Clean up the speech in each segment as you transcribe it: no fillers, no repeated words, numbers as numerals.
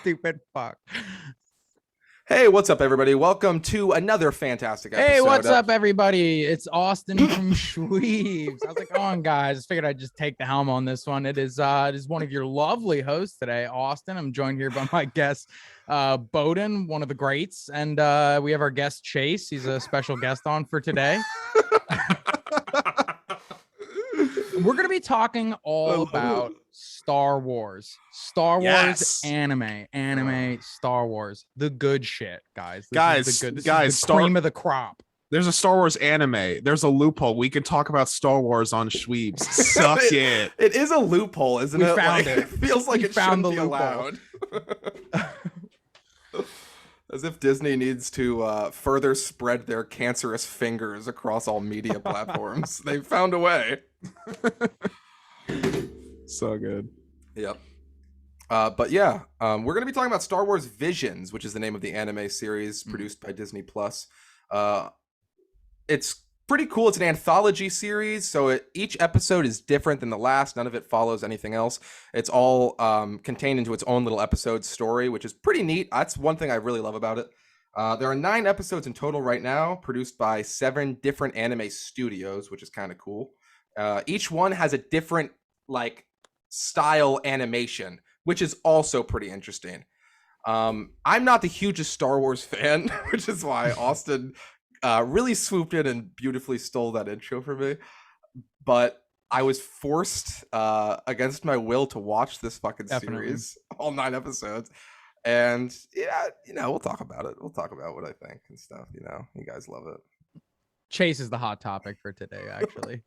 Stupid fuck. Hey, what's up, everybody? Welcome to another fantastic episode. Hey, what's up, everybody? It's Austin from Shweebs. How's it going, guys? Figured I'd just take the helm on this one. It is one of your lovely hosts today, Austin. I'm joined here by my guest, Bohden, one of the greats, and we have our guest Chase. He's a special guest on for today. We're going to be talking all about Star Wars, anime, Star Wars, the good shit, guys. This is the cream of the crop. There's a Star Wars anime. There's a loophole. We can talk about Star Wars on Shweebs. Suck it. It is a loophole, isn't it? Found it. It feels like it shouldn't be allowed. As if Disney needs to further spread their cancerous fingers across all media platforms. They've found a way. So good. Yep. But yeah, we're going to be talking about Star Wars Visions, which is the name of the anime series produced by Disney Plus. It's pretty cool. It's an anthology series, so each episode is different than the last. None of it follows anything else. It's all contained into its own little episode story, which is pretty neat. That's one thing I really love about it. There are 9 episodes in total right now, produced by 7 different anime studios, which is kind of cool. Each one has a different style animation, which is also pretty interesting. I'm not the hugest Star Wars fan, which is why Austin really swooped in and beautifully stole that intro for me. But I was forced against my will to watch this fucking series, all 9 episodes. And yeah, we'll talk about it. We'll talk about what I think and stuff. You guys love it. Chase is the hot topic for today, actually.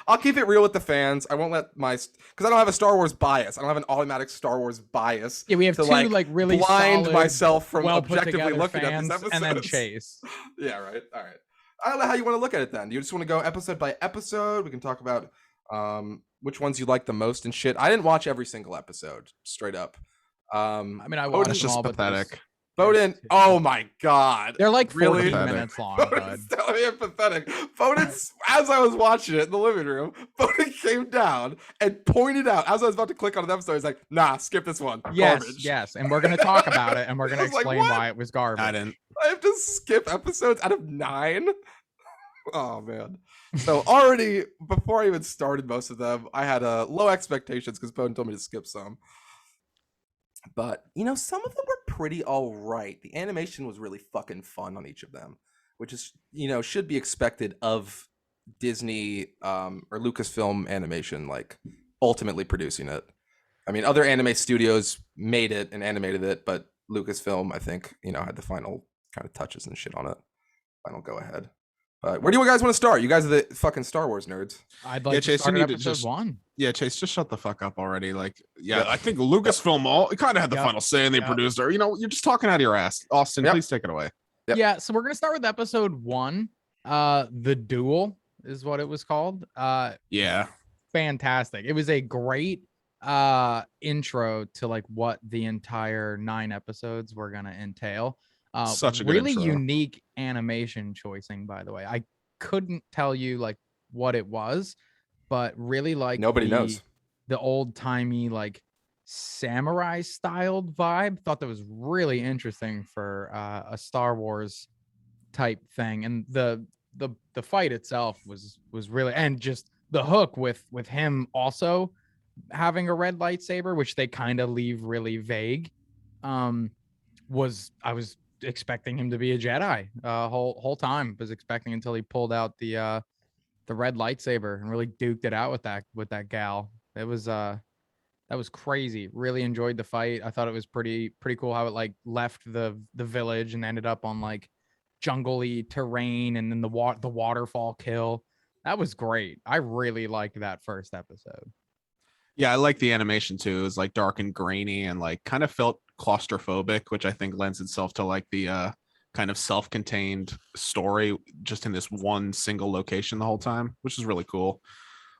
I'll keep it real with the fans. I won't let because I don't have a Star Wars bias. I don't have an automatic Star Wars bias. Yeah, we have two really blind solid, myself from objectively looking at these episodes. And then Chase. Yeah, right. All right. I don't know how you want to look at it then. You just want to go episode by episode. We can talk about which ones you like the most and shit. I didn't watch every single episode, straight up. I watched them all, pathetic. Bohden, oh my god. They're like 14 really? minutes long, bud. Pathetic. Bohden, as I was watching it in the living room, Bohden came down and pointed out, as I was about to click on an episode, he's like, nah, skip this one. Garbage. Yes, and we're going to talk about it, and we're going to explain why it was garbage. I have to skip episodes out of 9? Oh, man. So already, before I even started most of them, I had low expectations because Bohden told me to skip some. But, some of them were pretty all right. The animation was really fucking fun on each of them, which is, should be expected of Disney or Lucasfilm Animation, ultimately producing it. I mean, other anime studios made it and animated it, but Lucasfilm, I think, had the final kind of touches and shit on it. Final go ahead. Where do you guys want to start? You guys are the fucking Star Wars nerds. I'd like to start at episode 1. Yeah, Chase, just shut the fuck up already. I think Lucasfilm kind of had the final say, and they produced her. You're just talking out of your ass. Austin, please take it away. Yep. Yeah, so we're gonna start with episode 1. The Duel is what it was called. Yeah, fantastic. It was a great intro to what the entire 9 episodes were gonna entail. Such a good really intro. Unique animation choicing, by the way. I couldn't tell you what it was, but really nobody knows the old timey samurai styled vibe. Thought that was really interesting for a Star Wars type thing, and the fight itself was really, and just the hook with him also having a red lightsaber, which they kind of leave really vague. I was expecting him to be a Jedi whole time. Was expecting until he pulled out the red lightsaber and really duked it out with that gal. It was that was crazy. Really enjoyed the fight. I thought it was pretty cool how it left the village and ended up on jungle-y terrain, and then the waterfall kill. That was great. I really liked that first episode. Yeah, I like the animation too. It was dark and grainy and kind of felt claustrophobic, which I think lends itself to the kind of self-contained story just in this one single location the whole time, which is really cool.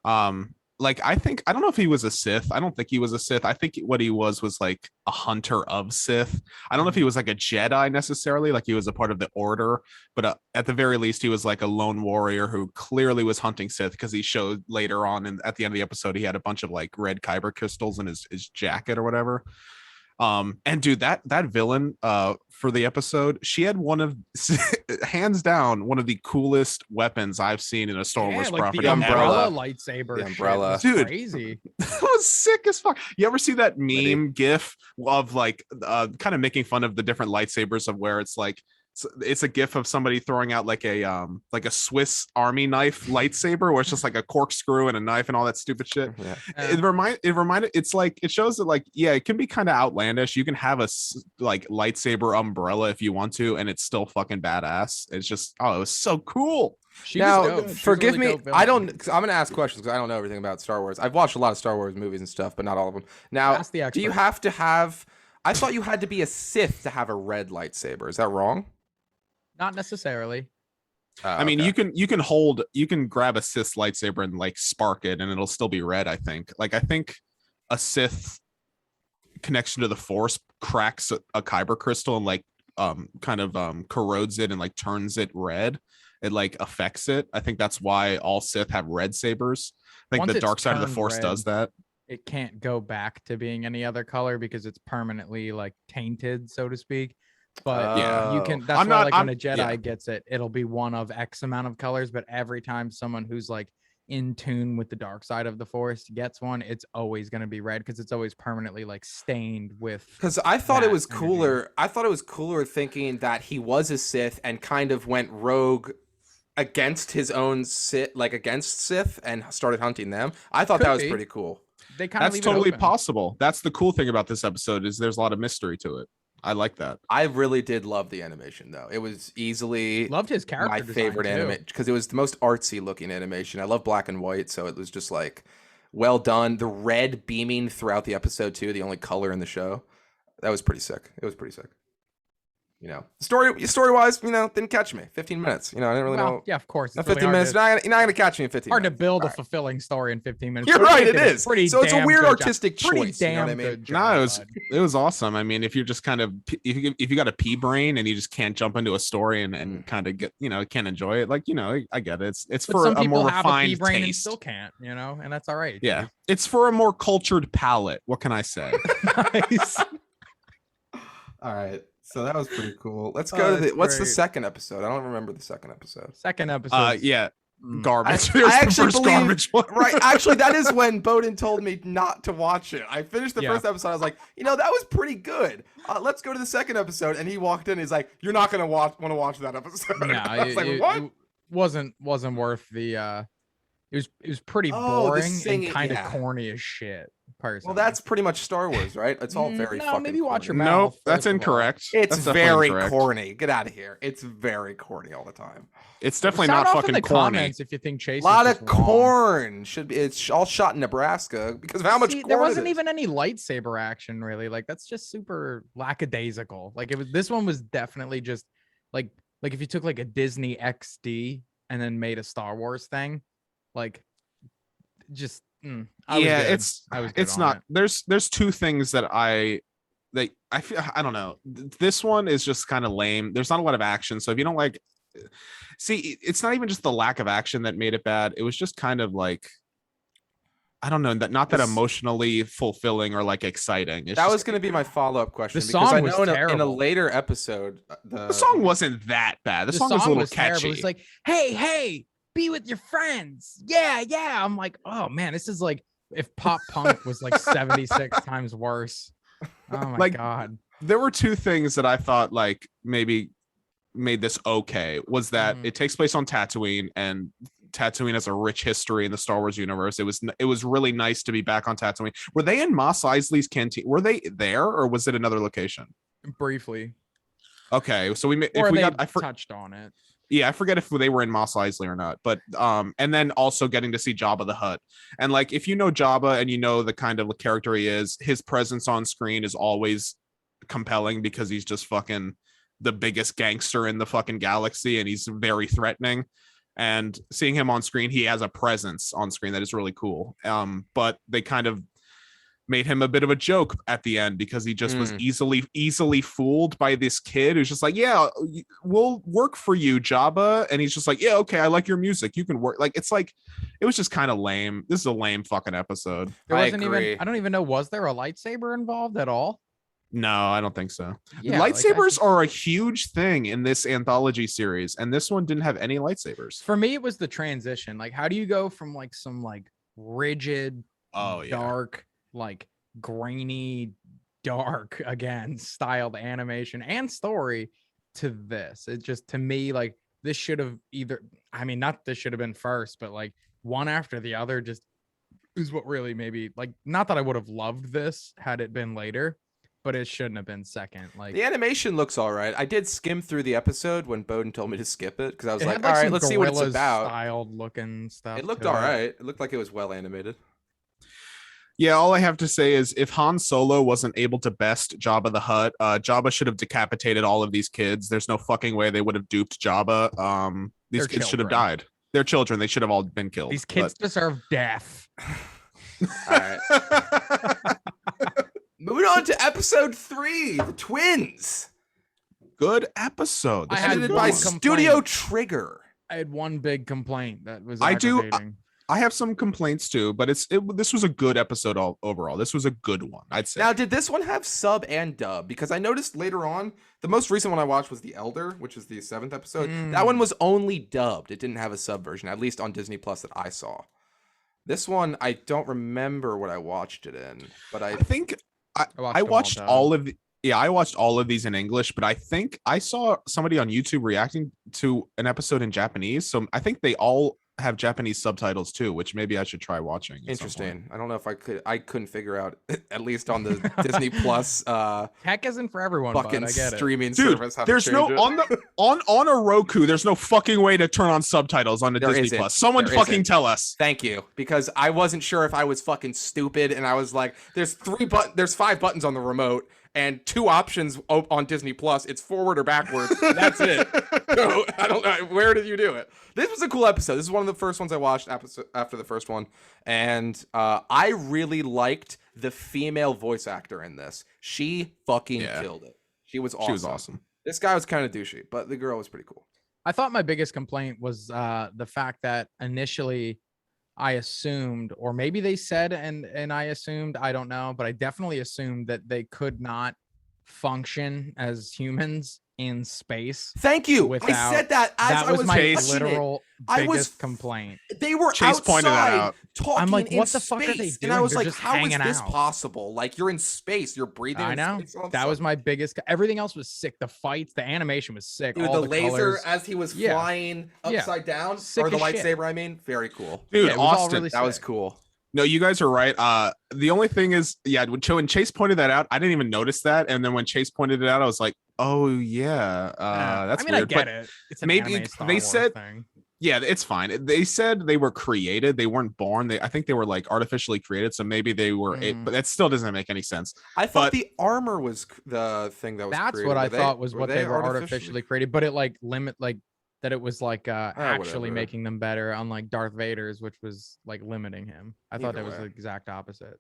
I don't know if he was a Sith. I don't think he was a Sith. I think what he was a hunter of Sith. I don't know if he was a Jedi necessarily, he was a part of the Order, but at the very least he was a lone warrior who clearly was hunting Sith, because he showed later on and at the end of the episode he had a bunch of red kyber crystals in his jacket or whatever. And dude, that villain for the episode, she had one of hands down one of the coolest weapons I've seen in a Star Wars like property. the umbrella ever. lightsaber. The umbrella. Shit was Dude. crazy. That was sick as fuck. You ever see that meme gif of like kind of making fun of the different lightsabers of where it's like it's a gif of somebody throwing out like a Swiss Army knife lightsaber where it's just like a corkscrew and a knife and all that stupid shit. Yeah. It's like it shows that like yeah, it can be kind of outlandish. You can have a like lightsaber umbrella if you want to and it's still fucking badass. It's just it was so cool. Now, forgive me. I don't. I'm gonna ask questions because I don't know everything about Star Wars. I've watched a lot of Star Wars movies and stuff, but not all of them. Now, do you have to have? I thought you had to be a Sith to have a red lightsaber. Is that wrong? Not necessarily. I mean, you can grab a Sith lightsaber and like spark it, and it'll still be red. I think. Like, I think a Sith connection to the Force cracks a kyber crystal and like corrodes it and like turns it red. It like affects it. I think that's why all Sith have red sabers. I think the dark side of the Force does that. It can't go back to being any other color because it's permanently like tainted, so to speak. But you can. That's why, like when a Jedi gets it, it'll be one of X amount of colors. But every time someone who's like in tune with the dark side of the Force gets one, it's always going to be red because it's always permanently like stained with. Because I thought it was cooler. I thought it was cooler thinking that he was a Sith and kind of went rogue against his own Sith, like against Sith, and started hunting them. I thought that was pretty cool. That's totally possible. That's the cool thing about this episode is there's a lot of mystery to it. I like that. I really did love the animation though. It was easily loved his character. My favorite anime because it was the most artsy looking animation. I love black and white, so it was just like well done. The red beaming throughout the episode too, the only color in the show. That was pretty sick. It was pretty sick. You know, story wise, you know, didn't catch me. 15 minutes. You know, I didn't really know. Yeah, of course. 15 minutes. You're not gonna catch me in 15 minutes. Hard minutes. to build a fulfilling story in 15 minutes. You're right. It is. So it's a weird artistic choice. You know what I mean? No, it was awesome. I mean, if you're just kind of if you got a pea brain and you just can't jump into a story and kind of get can't enjoy it, like I get it. It's for a more refined taste. And still can't, and that's all right. Yeah, it's for a more cultured palate. What can I say? Nice. All right. So that was pretty cool. Let's go to what's the second episode? I don't remember the second episode. Garbage. I actually believe, garbage one. Right. Actually, that is when Bohden told me not to watch it. I finished the first episode. I was like, that was pretty good. Let's go to the second episode. And he walked in. And he's like, you're not gonna want to watch that episode. No, I was like, what? It wasn't worth the. It was pretty boring and kind of corny as shit. Personally. Well, that's pretty much Star Wars, right? It's all very fucking maybe watch corny. your mouth. No, that's incorrect. It's very corny. Get out of here. It's very corny all the time. It's definitely not fucking corny. If you think Chase, a lot of corn should be. It's all shot in Nebraska because of how much corn there wasn't even any lightsaber action really. Like that's just super lackadaisical. Like it was. This one was definitely just like if you took like a Disney XD and then made a Star Wars thing, like just. It's not. There's two things that I feel. I don't know. This one is just kind of lame. There's not a lot of action. So if you don't like, see, it's not even just the lack of action that made it bad. It was just kind of like, I don't know, not that emotionally fulfilling or like exciting. That was going to be my follow-up question. The song was terrible. In a later episode, the song wasn't that bad. The song was a little catchy. Terrible. It's like, hey. Be with your friends. Yeah. I'm like, oh man, this is like if pop punk was like 76 times worse. Oh my god. There were two things that I thought like maybe made this okay. Was that it takes place on Tatooine, and Tatooine has a rich history in the Star Wars universe. It was really nice to be back on Tatooine. Were they in Mos Eisley's canteen? Were they there, or was it another location? Briefly. Okay, so I touched on it. Yeah, I forget if they were in Mos Eisley or not, but and then also getting to see Jabba the Hutt. And like if you know Jabba and you know the kind of character he is, his presence on screen is always compelling because he's just fucking the biggest gangster in the fucking galaxy and he's very threatening. And seeing him on screen, he has a presence on screen that is really cool. But they kind of made him a bit of a joke at the end because he just was easily fooled by this kid who's just like, yeah, we'll work for you, Jabba. And he's just like, yeah, okay, I like your music, you can work. Like it's like it was just kind of lame. This is a lame fucking episode. I don't even know, was there a lightsaber involved at all? No, I don't think so. Yeah, like, Lightsabers are a huge thing in this anthology series, and this one didn't have any lightsabers. For me, it was the transition. Like, how do you go from like some like rigid, dark, like grainy, dark again styled animation and story to this? It just, to me, like, this should have either, I mean, not this should have been first, but like one after the other just is what really maybe, like, not that I would have loved this had it been later, but it shouldn't have been second. Like, The animation looks all right. I did skim through the episode when Bohden told me to skip it because I was it like, had, all right, some let's see what it's Gorillaz about. styled looking stuff. It looked to all right. It looked like it was well animated. Yeah, all I have to say is if Han Solo wasn't able to best Jabba the Hutt, Jabba should have decapitated all of these kids. There's no fucking way they would have duped Jabba. These They're kids should have children. died. They're children. They should have all been killed. These kids deserve death. All right. Moving on to episode 3, The Twins. Good episode. I had Edited one by complaint. Studio Trigger. I had one big complaint that was I do- aggravating. I have some complaints too, but this was a good episode overall. This was a good one, I'd say. Now, did this one have sub and dub? Because I noticed later on, the most recent one I watched was The Elder, which is the 7th episode. That one was only dubbed. It didn't have a sub version, at least on Disney Plus that I saw. This one, I don't remember what I watched it in, but I think I watched all of the, I watched all of these in English, but I think I saw somebody on YouTube reacting to an episode in Japanese. So I think they all have Japanese subtitles too, which maybe I should try watching. Interesting. I don't know if I couldn't figure out, at least on the Disney Plus Tech isn't for everyone, but fucking I get it. streaming Dude, service. How to there's no change it. on the on a Roku. There's no fucking way to turn on subtitles on the There Disney isn't. Plus. Someone There fucking isn't. tell us. Thank you, because I wasn't sure if I was fucking stupid, and I was like, there's 5 buttons on the remote and 2 options on Disney Plus. It's forward or backwards. That's it. So, I don't know. Where did you do it? This was a cool episode. This is one of the first ones I watched after the first one, and I really liked the female voice actor in this. She fucking killed it. She was awesome. She was awesome. This guy was kind of douchey, but the girl was pretty cool. I thought my biggest complaint was the fact that initially I assumed, or maybe they said, and I assumed, I don't know, but I definitely assumed that they could not function as humans in space. Thank you. Without, I said that as that I was was my watching literal I biggest was- complaint. They were Chase outside pointed that out. talking I'm like, in what the fuck are they space, and I doing? was They're like, just how is hanging this out. possible? Like, you're in space, you're breathing. I in know. space all of a That was sudden. my biggest. Everything else was sick. The fights, the animation was sick. Dude, all the the laser colors. as he was Yeah. flying Yeah. upside down, Sick or the as shit. lightsaber. I mean, very cool. Dude, Yeah, it was all Austin, really That was sick. cool. no, you guys are right. The only thing is, yeah, when Chase pointed that out, I didn't even notice that. And then when Chase pointed it out, I was like, oh yeah, that's I mean, weird. I get but it. It's an maybe anime Star they Wars said- thing. yeah, it's fine. They said they were created. They weren't born. I think they were like artificially created. So maybe they were, but that still doesn't make any sense. I thought But- the armor was the thing that was That's created. what I Were thought was what they were artificially artificially created, but it like limit like that it was like actually whatever. making them better, unlike Darth Vader's, which was like limiting him. I thought Either that was way. the exact opposite.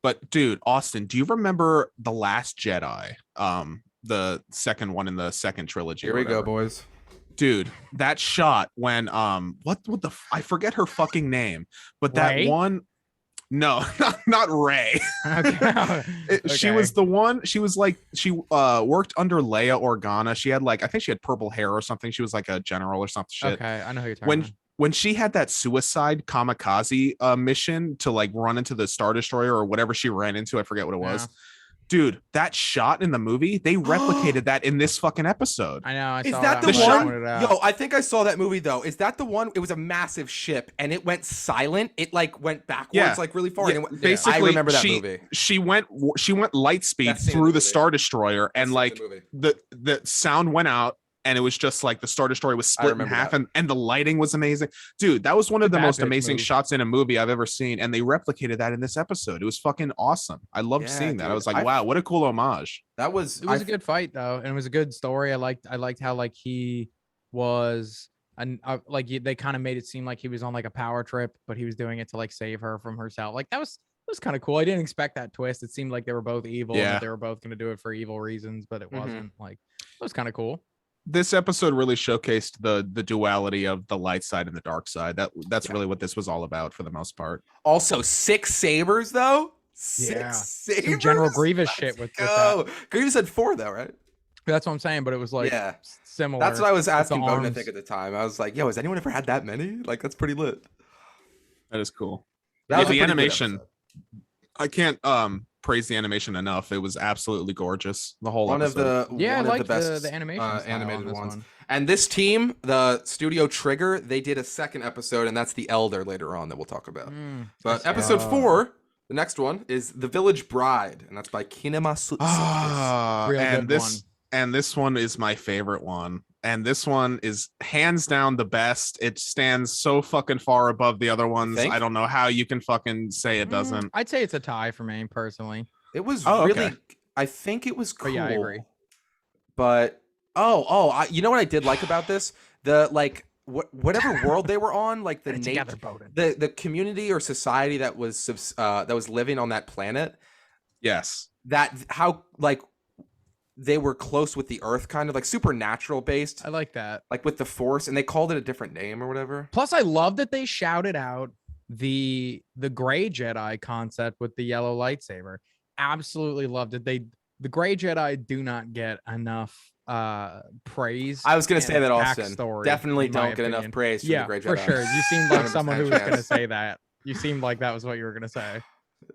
But dude, Austin, do you remember The Last Jedi? The second one in the second trilogy. Here or we go, whatever? boys. Dude, that shot when what the I forget her fucking name, but that Rey? one, no, not Ray. Okay. She Okay. was the one. She was like she worked under Leia Organa. She had like I think she had purple hair or something. She was like a general or something. Shit. Okay, I know who you're talking When about. when she had that suicide kamikaze mission to like run into the Star Destroyer or whatever she ran into, I forget what it was. Yeah. Dude, that shot in the movie, they replicated that in this fucking episode. I know. I Is saw that the The when they shot- pointed it out. Yo, I think I saw that movie though. Is that the one? It was a massive ship and it went silent. It like went backwards Yeah. like really far. Yeah, and it went, basically, I remember that she, movie. She went light speed Best scene in through the the movie. Star Destroyer, and Best like scene in the movie. the sound went out, and it was just like the Star Destroyer was split in remember half, that. and the lighting was amazing. Dude, that was one of the Bad most bitch amazing move. shots in a movie I've ever seen, and they replicated that in this episode. It was fucking awesome. I loved Yeah, seeing that. I dude. was like, wow, what a cool homage. That was It was a good fight though, and it was a good story. I liked how like he was, and they kind of made it seem like he was on like a power trip, but he was doing it to like save her from herself. Like that was kind of cool. I didn't expect that twist. It seemed like they were both evil, and Yeah. that they were both going to do it for evil reasons, but it wasn't. Like it was kind of cool. This episode really showcased the duality of the light side and the dark side. That's really what this was all about for the most part. Also 6 sabers though. Yeah. sabers? Some General Grievous Let's shit with go. that. Grievous had 4 though, right? That's what I'm saying, but it was like Yeah. similar. That's what I was with the asking Bohden, I arms. think, at the time. I was like, yo, has anyone ever had that many? Like, that's pretty lit. That is cool. That Yeah, was a the pretty good animation. episode. I can't praise the animation enough. It was absolutely gorgeous. The whole One of episode. the Yeah, I one of liked the best the animation style on animated this ones. one. And this team, the Studio Trigger, they did a second episode, and that's the Elder later on that we'll talk about. But episode 4, the next one, is The Village Bride, and that's by Kinema Ah, Real and good this one is my favorite one. And this one is hands down the best. It stands so fucking far above the other ones. think? I don't know how you can fucking say it doesn't. I'd say it's a tie for me personally. It was Oh, really, okay. I think it was cool. But yeah, I agree. But you know what I did like about this? The whatever world they were on, like the together, Bohden. the community or society that was living on that planet. Yes. That how like they were close with the Earth, kind of like supernatural based, I like that. like with the Force, and they called it a different name or whatever. Plus, I love that they shouted out the gray Jedi concept with the yellow lightsaber. Absolutely loved it. The gray Jedi do not get enough praise. I was gonna and say that, Austin. backstory, Definitely in my don't get enough opinion. praise for Yeah, the Grey Jedi. for sure. You seemed like someone who was 100% gonna chance. say that. You seemed like that was what you were gonna say.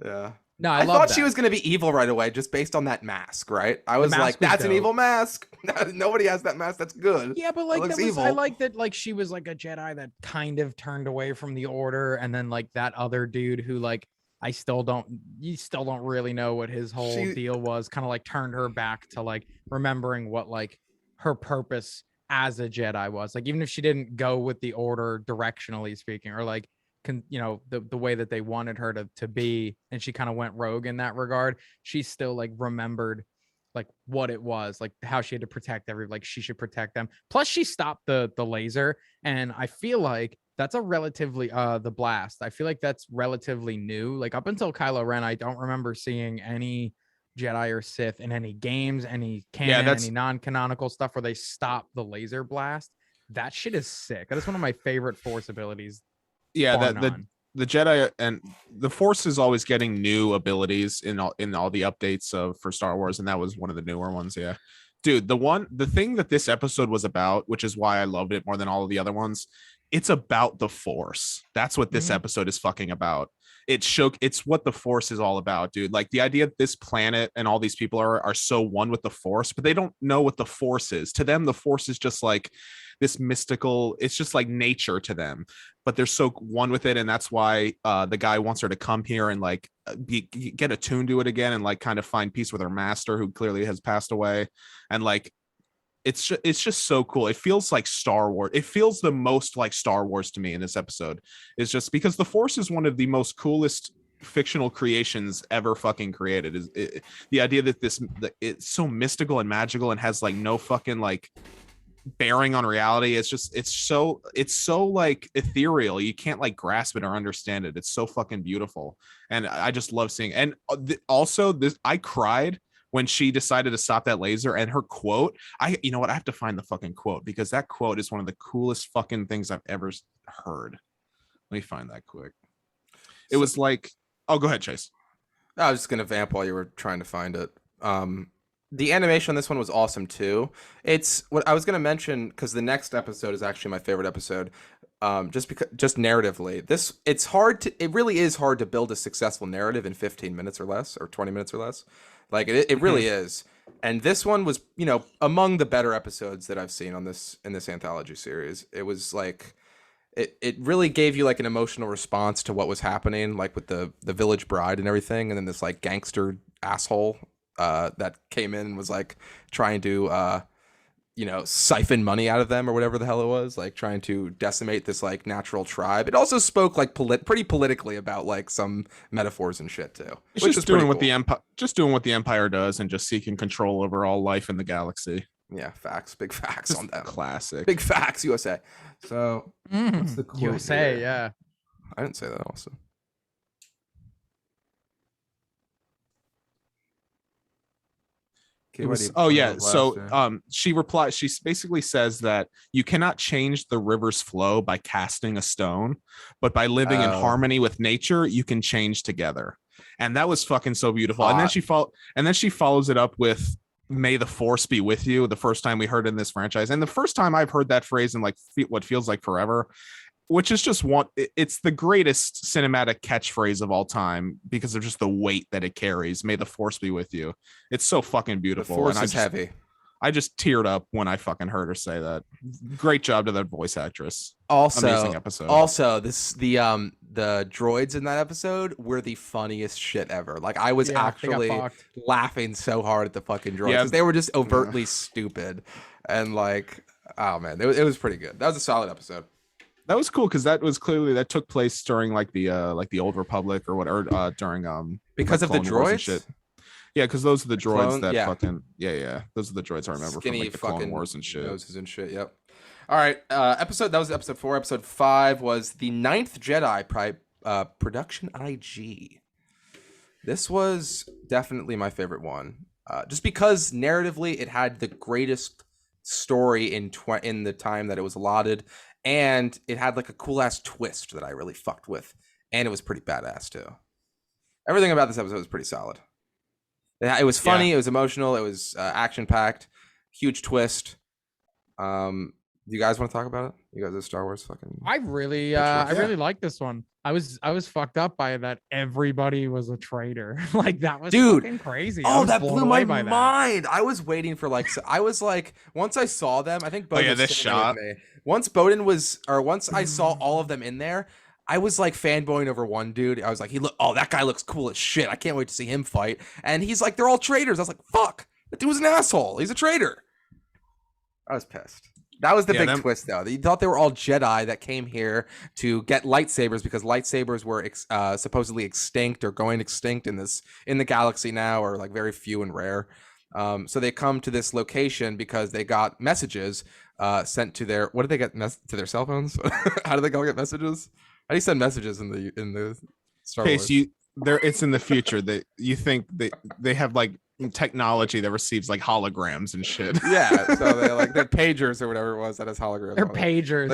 Yeah. No, I love thought that. she was gonna be evil right away, just based on that mask, right? I was mask like, was "That's an dope. evil mask." Nobody has that mask. That's good. Yeah, but like looks that was, I evil. like that like she was like a Jedi that kind of turned away from the Order, and then like that other dude who like you still don't really know what his whole deal was, kind of like turned her back to like remembering what like her purpose as a Jedi was. Like even if she didn't go with the Order directionally speaking, or like the way that they wanted her to be, and she kind of went rogue in that regard, she still like remembered like what it was, like how she had to protect like she should protect them. Plus she stopped the laser, and I feel like that's a relatively the blast. I feel like that's relatively new. Like up until Kylo Ren, I don't remember seeing any Jedi or Sith in any games, any canon, any non-canonical stuff where they stop the laser blast. That shit is sick. That is one of my favorite Force abilities. Yeah, the Jedi and the Force is always getting new abilities in all the updates for Star Wars, and that was one of the newer ones. Yeah, dude, the thing that this episode was about, which is why I loved it more than all of the other ones, it's about the Force. That's what this episode is fucking about. It's what the Force is all about, dude. Like the idea that this planet and all these people are so one with the Force, but they don't know what the Force is. To them, the Force is just like this mystical, it's just like nature to them, but they're so one with it. And that's why the guy wants her to come here and like get attuned to it again, and like kind of find peace with her master, who clearly has passed away. And like it's just so cool. It feels like Star Wars. It feels the most like Star Wars to me in this episode. Is just because the Force is one of the most coolest fictional creations ever fucking created. The idea that it's so mystical and magical and has like no fucking like bearing on reality. It's so like ethereal. You can't like grasp it or understand it. It's so fucking beautiful, and I just love seeing. And also this, I cried when she decided to stop that laser, and her quote, you know what, I have to find the fucking quote, because that quote is one of the coolest fucking things I've ever heard. Let me find that quick. It was like, oh, go ahead, Chase. I was just gonna vamp while you were trying to find it. The animation on this one was awesome too. It's what I was gonna mention, because the next episode is actually my favorite episode. Just narratively, it really is hard to build a successful narrative in 15 minutes or less, or 20 minutes or less. Like it really is. And this one was, among the better episodes that I've seen in this anthology series. It was like, it really gave you like an emotional response to what was happening, like with the village bride and everything. And then this like gangster asshole that came in and was like trying to, siphon money out of them or whatever the hell it was, like trying to decimate this like natural tribe. It also spoke like pretty politically about like some metaphors and shit too. It's just doing what the empire, does, and just seeking control over all life in the galaxy. Yeah, facts, big facts on that. Classic, big facts, USA. So what's the quote USA, here? yeah. I didn't say that also. So she replies, she basically says that you cannot change the river's flow by casting a stone, but by living in harmony with nature, you can change together. and that was fucking so beautiful. And then she follows it up with "May the Force be with you." The first time we heard it in this franchise, and the first time I've heard that phrase in like what feels like forever, which is just it's the greatest cinematic catchphrase of all time because of just the weight that it carries. May the Force be with you. It's so fucking beautiful. The Force is heavy. I just teared up when I fucking heard her say that. Great job to that voice actress. Also, amazing episode. Also, the droids in that episode were the funniest shit ever. Like I was actually laughing so hard at the fucking droids because they were just overtly stupid, and like, oh man, it was pretty good. That was a solid episode. That was cool because that took place during like the Old Republic or whatever during because of the droids. Shit. Yeah, because those are the droids fucking those are the droids I remember from like the Clone Wars and shit. Noses and shit. Yep. All right, that was episode 4. Episode 5 was the 9th Jedi production IG. This was definitely my favorite one, just because narratively it had the greatest story in the time that it was allotted, and it had like a cool ass twist that I really fucked with, and it was pretty badass too. Everything about this episode was pretty solid. It was funny. It was emotional. It was action packed. Huge twist. Do you guys want to talk about it? You guys are Star Wars fucking. I really like this one. I was fucked up by that. Everybody was a traitor. Like that was fucking crazy. Oh, that blew my mind. I was waiting for I was like, once I saw them, I think Bohden this shot. Once I saw all of them in there, I was like fanboying over one dude. I was like, that guy looks cool as shit. I can't wait to see him fight. And he's like, they're all traitors. I was like, fuck, that dude was an asshole. He's a traitor. I was pissed. That was the big twist, though. You thought they were all Jedi that came here to get lightsabers because lightsabers were supposedly extinct or going extinct in the galaxy now, or like very few and rare. So they come to this location because they got messages sent to their. What did they get to their cell phones? How do they go get messages? How do you send messages in the Star Wars? So it's in the future that you think they have like technology that receives like holograms and shit. Yeah, so they like their pagers or whatever it was that has holograms. They're pagers.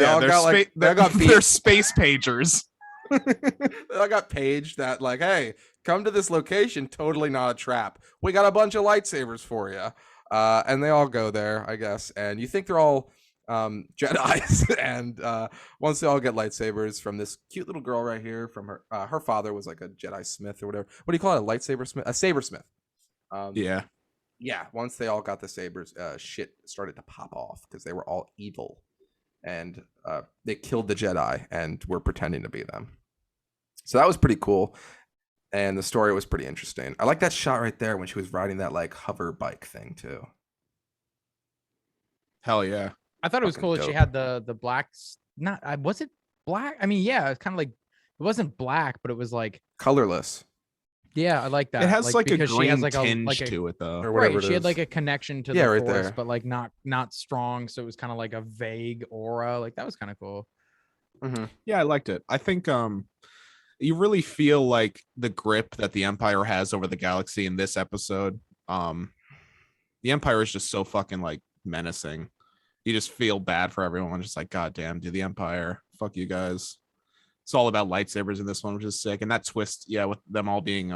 They're space pagers. They all got paged that like, hey, come to this location. Totally not a trap. We got a bunch of lightsabers for you, and they all go there, I guess. And you think they're all Jedis, and once they all get lightsabers from this cute little girl right here, from her father was like a Jedi Smith or whatever. What do you call it? A lightsaber smith? A sabersmith. Once they all got the sabers, shit started to pop off because they were all evil, and they killed the Jedi and were pretending to be them. So that was pretty cool, and the story was pretty interesting. I like that shot right there when she was riding that like hover bike thing too. Hell yeah. I thought it was cool that she had the black. Was it black? I mean, yeah, it's kind of like it wasn't black, but it was like colorless. Yeah, I like that. It has like a green has like tinge to it though. Right, she had like a connection to the right Force, there. but like not strong. So it was kind of like a vague aura. Like that was kind of cool. Mm-hmm. Yeah, I liked it. I think you really feel like the grip that the Empire has over the galaxy in this episode. The Empire is just so fucking like menacing. You just feel bad for everyone. Just like, God damn, dude, the Empire. Fuck you guys. It's all about lightsabers in this one, which is sick. And that twist, with them all being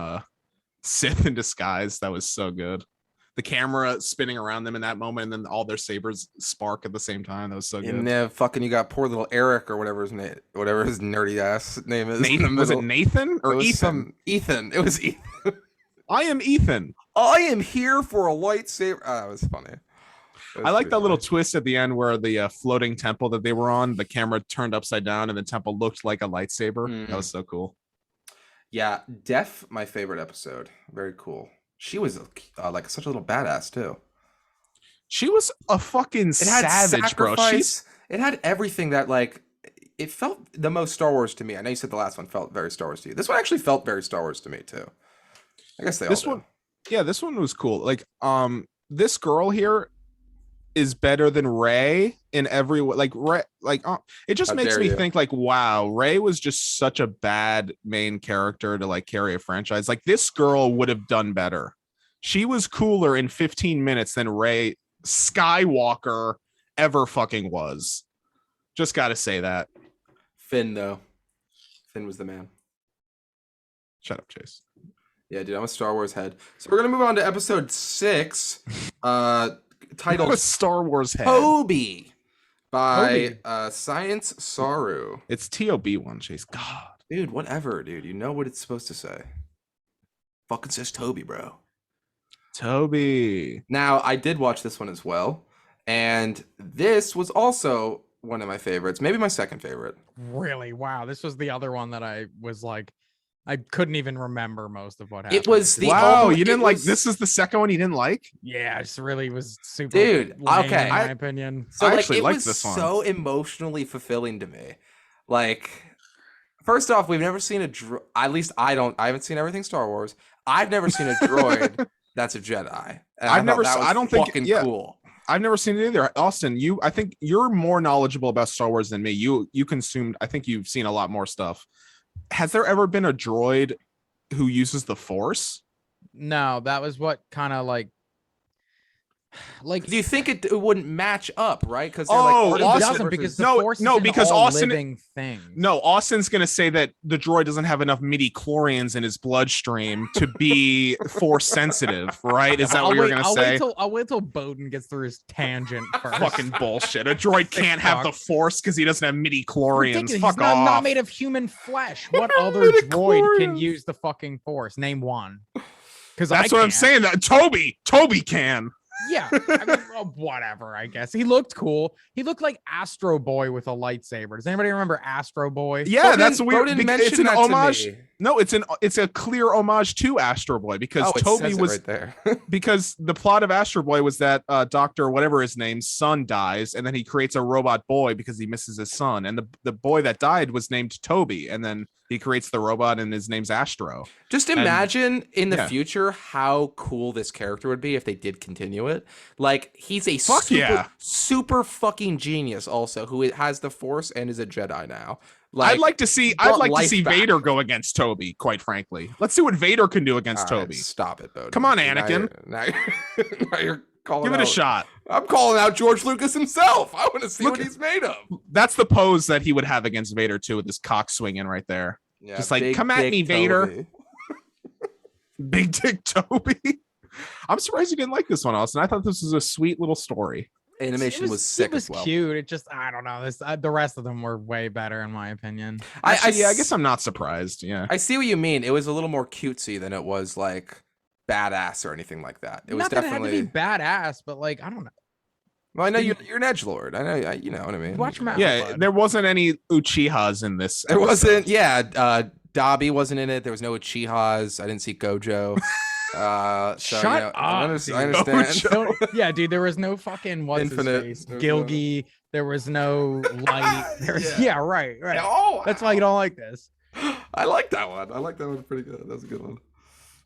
Sith in disguise, that was so good. The camera spinning around them in that moment, and then all their sabers spark at the same time. That was so good. And then you got poor little Eric or whatever his nerdy ass name is. Nathan, was it Nathan or Ethan? Ethan. It was Ethan. I am Ethan. I am here for a lightsaber. That was funny. I like that little twist at the end where the floating temple that they were on, the camera turned upside down and the temple looked like a lightsaber. Mm. That was so cool. Yeah, my favorite episode. Very cool. She was like such a little badass too. She was a fucking savage, bro. It had everything that like it felt the most Star Wars to me. I know you said the last one felt very Star Wars to you. This one actually felt very Star Wars to me too. I guess this one. Yeah, this one was cool. Like this girl here is better than Rey in every way. Like Rey, it just makes me think like, wow, Rey was just such a bad main character to like carry a franchise. Like this girl would have done better. She was cooler in 15 minutes than Rey Skywalker ever fucking was. Just got to say that. Finn though. Finn was the man. Shut up, Chase. Yeah, dude, I'm a Star Wars head. So we're gonna move on to episode 6, titled Star Wars head. Toby by Toby. Science Saru. It's TOB1, Chase. God. Dude, whatever, dude. You know what it's supposed to say. Fucking says Toby, bro. Toby. Now, I did watch this one as well, and this was also one of my favorites, maybe my second favorite. Really? Wow. This was the other one that I was like, I couldn't even remember most of what happened. It was the Wow, you didn't like this is the second one you didn't like? Yeah, it just really was super Dude, lame, okay. in my opinion. So I like, actually it like was this one. so emotionally fulfilling to me. Like, first off, we've never seen at least I haven't seen everything Star Wars. I've never seen a droid that's a Jedi. And I've never that was I don't think fucking yeah. cool. I've never seen it either. Austin, I think you're more knowledgeable about Star Wars than me. You consumed, I think you've seen a lot more stuff. Has there ever been a droid who uses the Force? No, that was what kind of like Do you think it wouldn't match up, right? Because it doesn't because the Force is because all Austin living things. No, Austin's gonna say that the droid doesn't have enough midi-chlorians in his bloodstream to be Force sensitive, right? Is that what you're gonna say? I'll wait till Bohden gets through his tangent first. Fucking bullshit. A droid can't have the Force because he doesn't have midi-chlorians. Ridiculous. Fuck He's off. not made of human flesh. What other droid can use the fucking Force? Name one. Because that's what I'm saying. That Toby can. Yeah, I mean, well, whatever. I guess he looked cool. He looked like Astro Boy with a lightsaber. Does anybody remember Astro Boy? Yeah, that's weird. It's an homage. No, it's a clear homage to Astro Boy because Toby was right there. because the plot of Astro Boy was that Doctor whatever his name's son dies, and then he creates a robot boy because he misses his son, and the boy that died was named Toby, and then he creates the robot and his name's Astro. Just imagine in the future how cool this character would be if they did continue it. Like, he's a super fucking genius also who has the Force and is a Jedi now. Like, I'd like to see Vader go against Toby, quite frankly. Let's see what Vader can do against Toby. Stop it, though. Come on, Anakin. Now you're calling Give it a shot. I'm calling out George Lucas himself. I want to see what he's made of. That's the pose that he would have against Vader, too, with his cock swinging right there. Yeah, just like, come at me, Vader. Big dick Toby. I'm surprised you didn't like this one, Austin. I thought this was a sweet little story. Animation was sick as well. It was cute. It just, I don't know. The rest of them were way better in my opinion. I guess I'm not surprised. Yeah, I see what you mean. It was a little more cutesy than it was like badass or anything like that. It was definitely it had to be badass, but like I don't know. Well, I know you're an edgelord. I know, you know what I mean. Watch Matt. Yeah, there wasn't any Uchihas in this. There wasn't. Yeah, Dobby wasn't in it. There was no Uchihas. I didn't see Gojo. Shut up. I understand. Yeah, dude, there was no fucking Infinite. Gilgi. There was no light. Right. Oh, that's why you don't like this. I like that one. I like that one pretty good. That was a good one.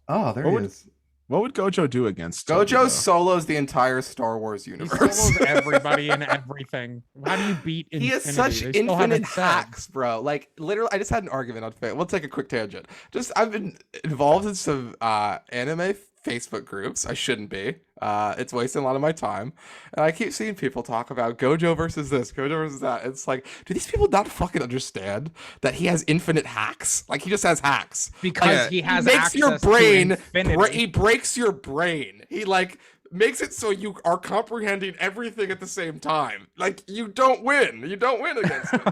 Oh, there he is. What would Gojo do against Gojo solos the entire Star Wars universe. He solos everybody and everything. How do you beat Infinity? He has such infinite hacks, bro. Like, literally, I just had an argument on Facebook. We'll take a quick tangent. I've been involved in some anime Facebook groups. I shouldn't be. It's wasting a lot of my time. And I keep seeing people talk about Gojo versus this, Gojo versus that. It's like, do these people not fucking understand that he has infinite hacks? Like, he just has hacks. Because he has makes access your brain, to infinity. He breaks your brain. He, like, makes it so you are comprehending everything at the same time. Like, you don't win. You don't win against him.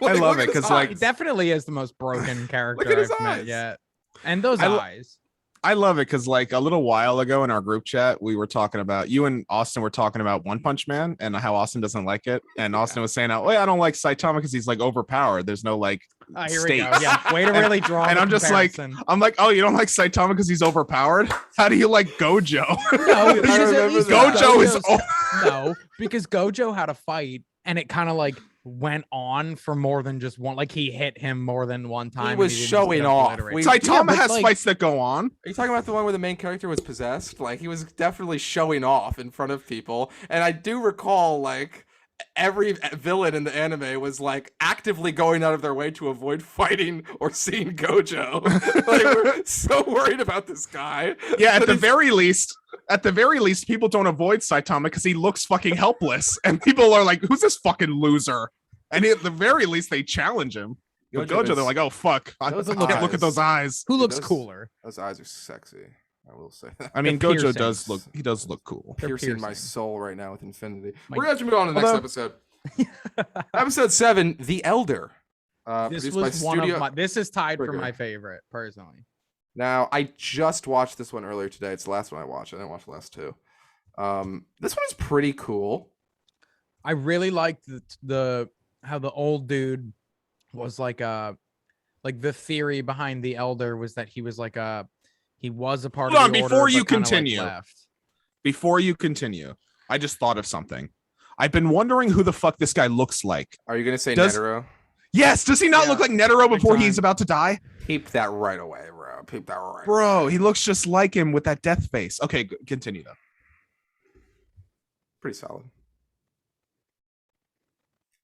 I love it because, like, he definitely is the most broken character I've met yet. And those eyes. I love it because, like, a little while ago in our group chat, we were talking about, you and Austin were talking about One Punch Man and how Austin doesn't like it. And Austin was saying, oh, I don't like Saitama because he's, like, overpowered. There's no, like, here we go. Yeah, way to really draw. And I'm just like, oh, you don't like Saitama because he's overpowered? How do you like Gojo? No, Gojo is no, because Gojo had a fight and it kind of like went on for more than just one. Like, he hit him more than one time. He was showing off. Saitama has fights that go on. Are you talking about the one where the main character was possessed? Like, he was definitely showing off in front of people. And I do recall, like, every villain in the anime was like actively going out of their way to avoid fighting or seeing Gojo. Like, we're so worried about this guy. Yeah, at the very least, people don't avoid Saitama because he looks fucking helpless, and people are like, "Who's this fucking loser?" And at the very least, they challenge him. With Gojo, they're like, oh fuck, I Those can't look at those eyes. Who looks Those- cooler? Those eyes are sexy. I will say that. I mean, They're Gojo piercing. does look cool. They're Piercing my piercing. soul right now with infinity. My- We're gonna have to move on to the next episode. Episode 7, The Elder. This Produced by was one Studio. of my. This is tied for Trigger. my favorite personally. Now, I just watched this one earlier today. It's the last one I watched. I didn't watch the last two. This one is pretty cool. I really liked the how the old dude was like the theory behind the elder was that he was like he was a part Hold of on, the before order, you but kinda, like, continue. left. Before you continue, I just thought of something. I've been wondering who the fuck this guy looks like. Are you gonna say Does- Nantiro? Yes, does he not Yeah, look like Nantiro big before time. he's about to die? Peep that right away, bro. Peep that right. Bro, he looks just like him with that death face. Okay, continue though. Pretty solid.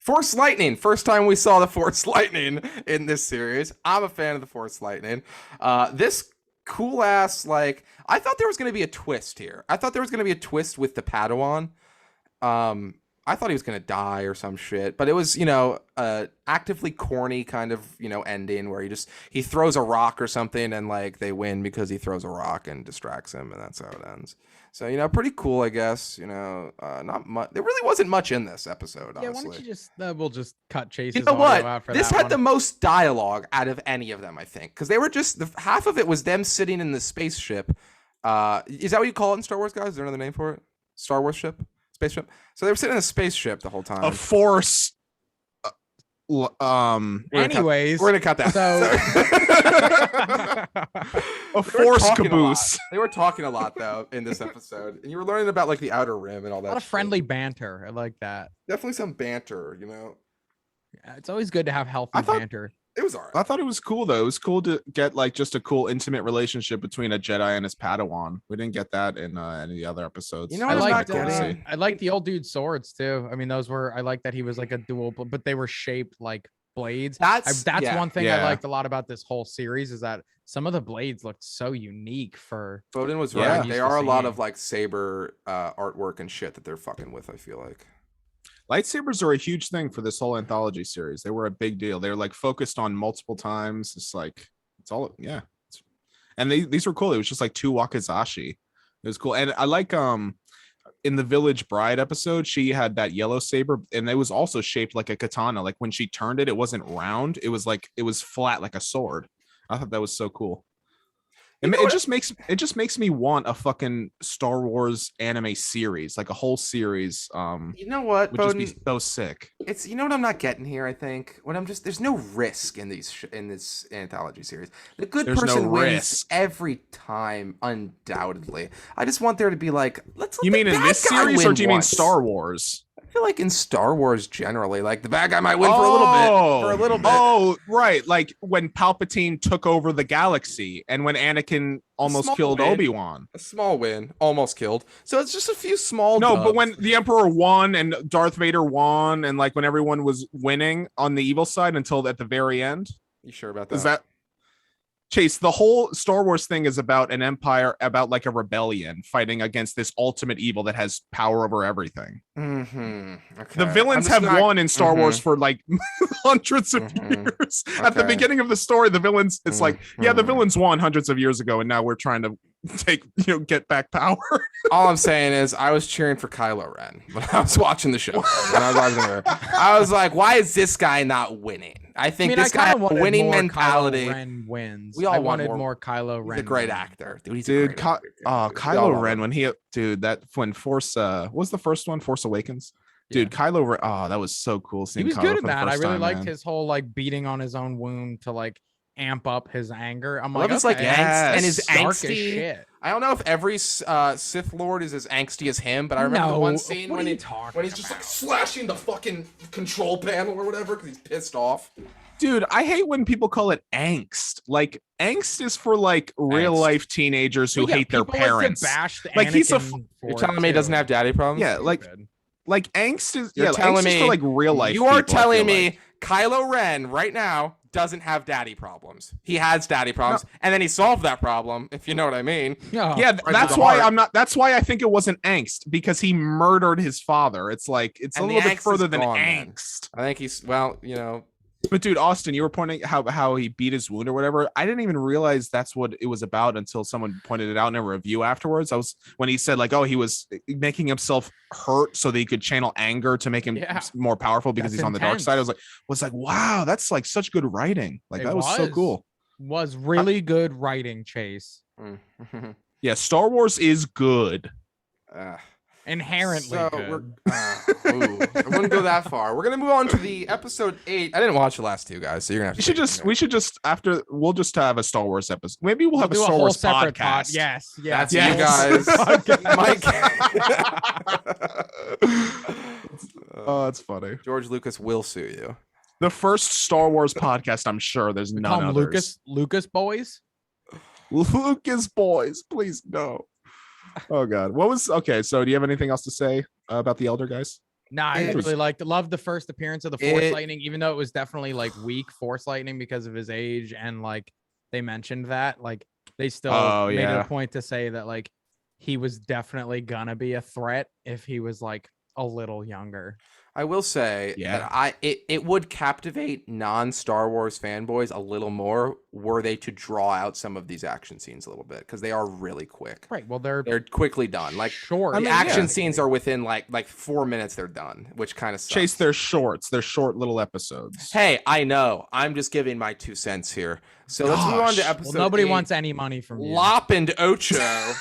Force Lightning. First time we saw the Force Lightning in this series. I'm a fan of the Force Lightning. This cool ass, like, I thought there was going to be a twist here. I thought there was going to be a twist with the Padawan. I thought he was going to die or some shit, but it was, actively corny kind of, ending where he throws a rock or something and like they win because he throws a rock and distracts him, and that's how it ends. So, pretty cool, I guess. Not much. There really wasn't much in this episode, honestly. Yeah, why don't you just we'll just cut Chase's You know audio what? out for This that had one. the most dialogue out of any of them, I think, because they were just half of it was them sitting in the spaceship. Is that what you call it in Star Wars, guys? Is there another name for it? Star Wars ship, spaceship. So they were sitting in a spaceship the whole time. A force. Anyways, we're gonna cut that. A force caboose. They were talking a lot though in this episode, and you were learning about like the Outer Rim and all a that. lot of shit. friendly banter. I like that. Definitely some banter. Yeah, it's always good to have healthy I thought- banter. It was alright. I thought it was cool though. It was cool to get like just a cool intimate relationship between a Jedi and his Padawan. We didn't get that in any of the other episodes. You know I what I'm liked not getting? I liked the old dude's swords too. I mean, those were I like that he was like a dual, but they were shaped like blades. That's yeah. One thing I Yeah. liked a lot about this whole series is that some of the blades looked so unique for. Bohden was Yeah. right. They Used are to a lot seeing. of like saber artwork and shit that they're fucking with. I feel like. Lightsabers are a huge thing for this whole anthology series. They were a big deal. They were like focused on multiple times. It's like it's all and these were cool. It was just like two wakizashi. It was cool, and I like in the Village Bride episode, she had that yellow saber, and it was also shaped like a katana. Like when she turned it, it wasn't round. It was flat like a sword. I thought that was so cool. It just makes me want a fucking Star Wars anime series, like a whole series. You know what, Would just Bohden? be so sick. It's what I'm not getting here. I think there's no risk in this anthology series. The good There's no person wins risk. every time, undoubtedly. I just want there to be like, let's. Let You the mean in bad this guy series, or win do you mean once. Star Wars? I feel like in Star Wars generally, like the bad guy might win for a little bit. For a little bit. Oh, right. Like when Palpatine took over the galaxy, and when Anakin almost Small killed win. Obi-Wan. A small win, almost killed. So it's just a few small. No, dubs. but when the Emperor won and Darth Vader won, and like when everyone was winning on the evil side until at the very end. You sure about that? Is that Chase? The whole Star Wars thing is about an empire, about like a rebellion fighting against this ultimate evil that has power over everything. Mm-hmm. Okay. The villains have won in Star Wars for like hundreds of years. At the Okay. beginning of the story, the villains, it's like, yeah, the Mhm. villains won hundreds of years ago, and now we're trying to get back power. All I'm saying is I was cheering for Kylo Ren when I was watching the show. When I was watching her. I was like, why is this guy not winning? I think this guy has a winning mentality. Kylo Ren wins. We all I want wanted more- more Kylo Ren. He's a great wins. actor. Dude, he's a Dude, great actor, dude. We all Kylo love Ren, him. when when Force what was the first one? Force Awakens. Dude, Kylo Ren, that was so cool. He Seeing was Kylo good for in the that. I first really time, liked man. his whole like beating on his own wound to like amp up his anger. I'm I love like, his, like, okay, angst and his it's dark as angsty- shit. I don't know if every Sith Lord is as angsty as him, but I remember the one scene what when are you he talking when he's just like about? slashing the fucking control panel or whatever because he's pissed off. Dude, I hate when people call it angst. Like angst is for like real Angst. life teenagers who But yeah, hate their people like to parents. bash the Like, he's a Anakin You're for telling it, me he doesn't too. have daddy problems? Yeah, like angst is You're telling angst is me for like real life. You are people, I telling feel me like. Kylo Ren right now doesn't have daddy problems. He has daddy problems, and then he solved that problem, if you know what I mean. Yeah, Yeah, to that's the why heart. I'm not. That's why I think it wasn't angst, because he murdered his father. It's like it's And a the little bit angst further is than gone, man. angst. I think he's But dude, Austin, you were pointing how he beat his wound or whatever. I didn't even realize that's what it was about until someone pointed it out in a review afterwards. When he said like, oh, he was making himself hurt so that he could channel anger to make him more powerful because he's on the dark side. I was like, wow, that's like such good writing. Like that was so cool. Was really good writing, Chase. Yeah, Star Wars is good. Inherently good. I wouldn't go that far. We're gonna move on to the episode 8. I didn't watch the last 2 guys, so you're gonna have to. We should just we'll just have a Star Wars episode. Maybe we'll have a Star Wars podcast. Yes, that's you guys. Mike. Oh, that's funny. George Lucas will sue you. The first Star Wars podcast, I'm sure there's none others. Lucas boys. Lucas boys, please no. Oh god, okay, so do you have anything else to say about the elder guys? Nah, I really loved the first appearance of the Force Lightning, even though it was definitely like weak Force Lightning because of his age, and like they mentioned that like they still made it a point to say that like he was definitely gonna be a threat if he was like a little younger. I will say that it would captivate non-Star Wars fanboys a little more were they to draw out some of these action scenes a little bit, because they are really quick. Right. Well, they're quickly done. Like short. The action scenes are within like 4 minutes they're done, which kind of sucks. Chase, they're shorts. They're short little episodes. Hey, I know. I'm just giving my 2 cents here. So let's move on to episode. Well, nobody wants any money from you. Lop and Ocho.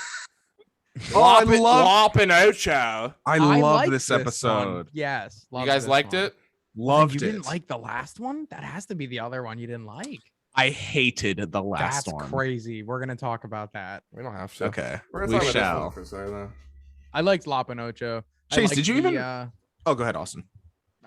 Lop and Ocho. I love this episode. Yes. You guys liked it? Loved it. You didn't like the last one? That has to be the other one you didn't like. I hated the last one. That's crazy. We're going to talk about that. We don't have to. Okay. We shall. For a second, though. I liked Lop and Ocho. Chase, did you even? Oh, go ahead, Austin.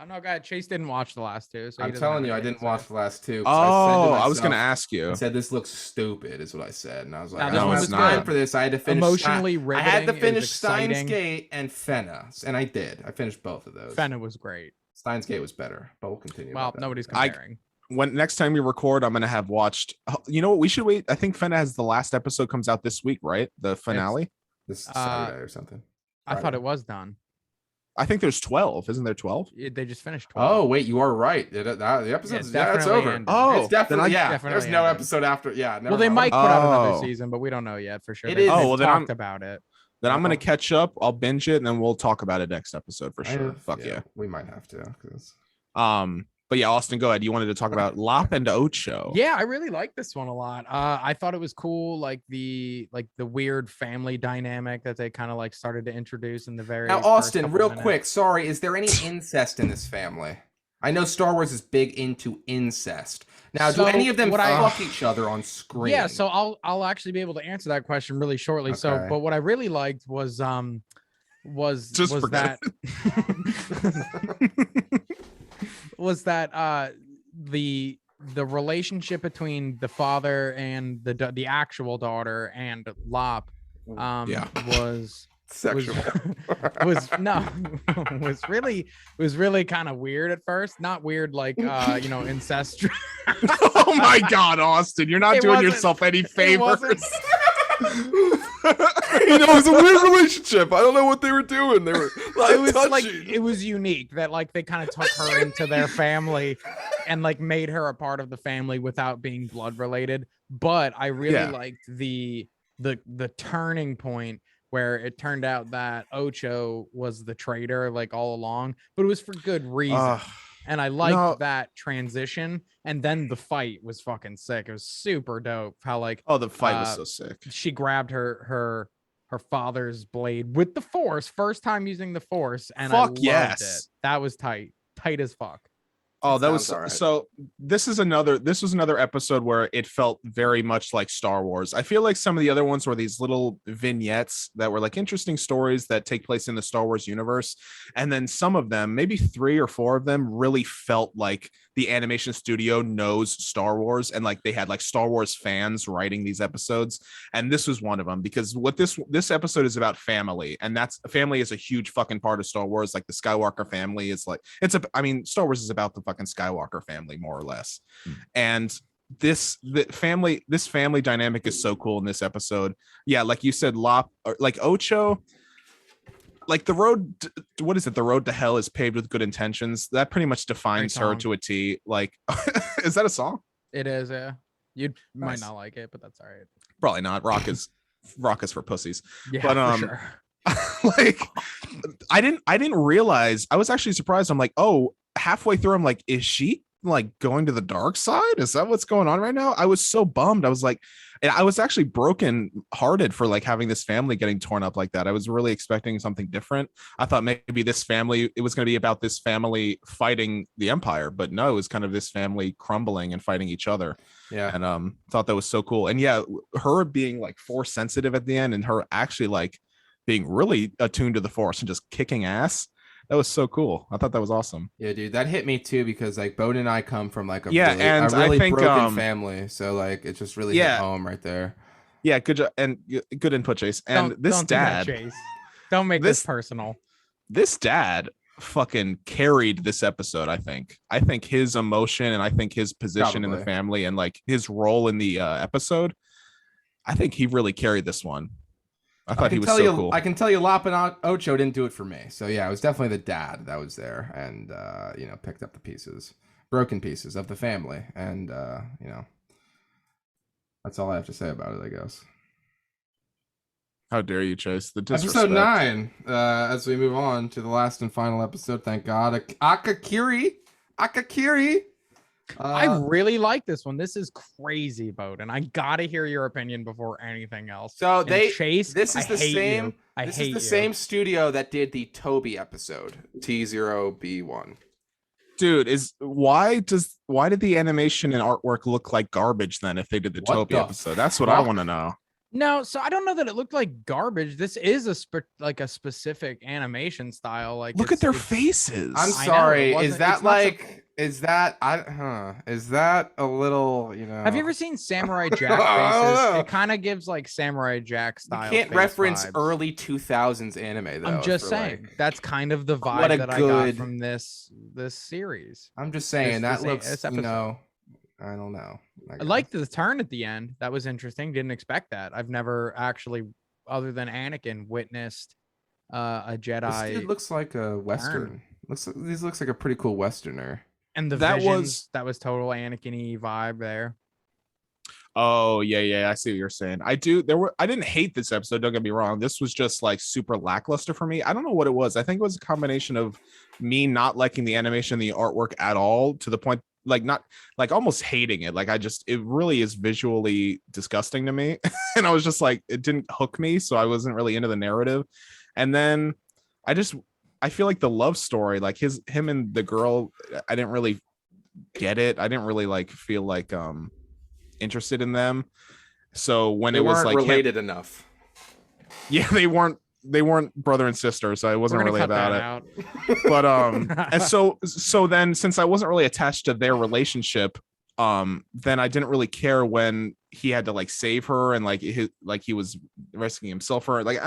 No, go ahead. Chase didn't watch the last 2. So I'm telling you, I didn't watch the last 2. Oh, I was going to ask you. I said, this looks stupid, is what I said. And I was like, no, it's time for this. I had to finish. Emotionally riveting. I had to finish Steins Gate and Fenna. And I did. I finished both of those. Fenna was great. Steins Gate was better, but we'll continue. Well, nobody's comparing. When next time we record, I'm going to have watched. You know what? We should wait. I think Fenna has the last episode comes out this week, right? The finale? This Saturday or something. I thought it was done. I think there's 12. Isn't there 12? They just finished 12. Oh, wait, you are right. The episode's it's over. Ended. Oh, it's definitely, there's no episode after. Yeah. Well, they might put out another season, but we don't know yet for sure. It is. Well, then talked about it. Then I'm going to catch up. I'll binge it, and then we'll talk about it next episode for sure. Fuck yeah. We might have to. But yeah, Austin, go ahead. You wanted to talk about Lop and Ocho. Yeah, I really like this one a lot. I thought it was cool, like the weird family dynamic that they kind of like started to introduce in the very. Now, Austin, real quick, sorry, is there any incest in this family? I know Star Wars is big into incest. Now, do any of them fuck each other on screen? Yeah, so I'll actually be able to answer that question really shortly. Okay. So, but what I really liked was that. Was that the relationship between the father and the actual daughter and Lop was sexual was really kind of weird at first. Not weird like incest. Oh my god, Austin, you're not doing yourself any favors. It's a weird relationship. I don't know what they were doing. They were it was unique that like they kind of took her into their family and like made her a part of the family without being blood related. But I really liked the turning point where it turned out that Ocho was the traitor like all along, but it was for good reason. And I liked that transition. And then the fight was fucking sick. It was super dope. How like the fight was so sick. She grabbed her father's blade with the Force, first time using the Force, and I loved it. That was tight as fuck. Oh, that was right. So this was another episode where it felt very much like Star Wars. I feel like some of the other ones were these little vignettes that were like interesting stories that take place in the Star Wars universe. And then some of them, maybe 3 or 4 of them, really felt like the animation studio knows Star Wars and like they had like Star Wars fans writing these episodes. And this was one of them, because what this episode is about family, and family is a huge fucking part of Star Wars. Like the Skywalker family is like, Star Wars is about the fucking Skywalker family more or less. And this family dynamic is so cool in this episode. Yeah, like you said, Ocho, like the road, what is it? The road to hell is paved with good intentions. That pretty much defines her song. to a T. Like, is that a song? It is, yeah. You might Nice. not like it, but that's all right. Probably not. Rock is for pussies. Yeah, But for sure. like I didn't realize. I was actually surprised. I'm like, oh, halfway through, I'm like, is she like going to the dark side? Is that what's going on right now? I was so bummed. I was like, and I was actually broken hearted for like having this family getting torn up like that. I was really expecting something different. I thought maybe this family, it was going to be about this family fighting the Empire, but no, it was kind of this family crumbling and fighting each other. Yeah. And thought that was so cool. And yeah, her being like force sensitive at the end and her actually like being really attuned to the force and just kicking ass. That was so cool. I thought that was awesome. Yeah, dude, that hit me too because like Bohden and I come from like a Yeah, really, and a really I think, broken family, so like it just really hit home right there. Yeah, good job and good input, Chase. And don't do that, Chase. Don't make this personal. This dad fucking carried this episode. I think his emotion and I think his position in the family and like his role in the episode, I think he really carried this one. I thought he was so cool. I can tell you Lop and Ocho didn't do it for me. So yeah, it was definitely the dad that was there and you know, picked up the pieces, broken pieces of the family. And you know, that's all I have to say about it, I guess. How dare you, Chase? The disrespect. Episode 9, as we move on to the last and final episode, thank God. Akakiri. I really like this one. This is crazy, Bohden. I gotta hear your opinion before anything else. So and Chase, this is the same. This is the same studio that did the Toby episode, T0B1. Dude, why did the animation and artwork look like garbage then if they did the Toby episode? That's what I want to know. No, so I don't know that it looked like garbage. This is a specific animation style. Like, look at their faces. I'm sorry. Is that a little, you know? Have you ever seen Samurai Jack faces? It kind of gives like Samurai Jack style. You can't reference vibes. Early 2000s anime though. I'm just saying that's kind of the vibe that I got from this series. I'm just saying that looks, you know, I don't know. I liked the turn at the end. That was interesting. Didn't expect that. I've never actually, other than Anakin, witnessed a Jedi. This dude looks like a Western. Looks like a pretty cool Westerner. And that was total Anakin-y vibe there. Oh yeah, I see what you're saying. I didn't hate this episode, don't get me wrong. This was just like super lackluster for me. I don't know what it was. I think it was a combination of me not liking the animation and the artwork at all, to the point like not like almost hating it. Like it really is visually disgusting to me. And I was just like, it didn't hook me, so I wasn't really into the narrative. And then I feel like the love story, like him and the girl, I didn't really get it. I didn't really like feel like interested in them. So when it was like related enough. Yeah, they weren't brother and sister, so I wasn't really about it. But and so then since I wasn't really attached to their relationship, then I didn't really care when he had to like save her and like he was rescuing himself for her. Like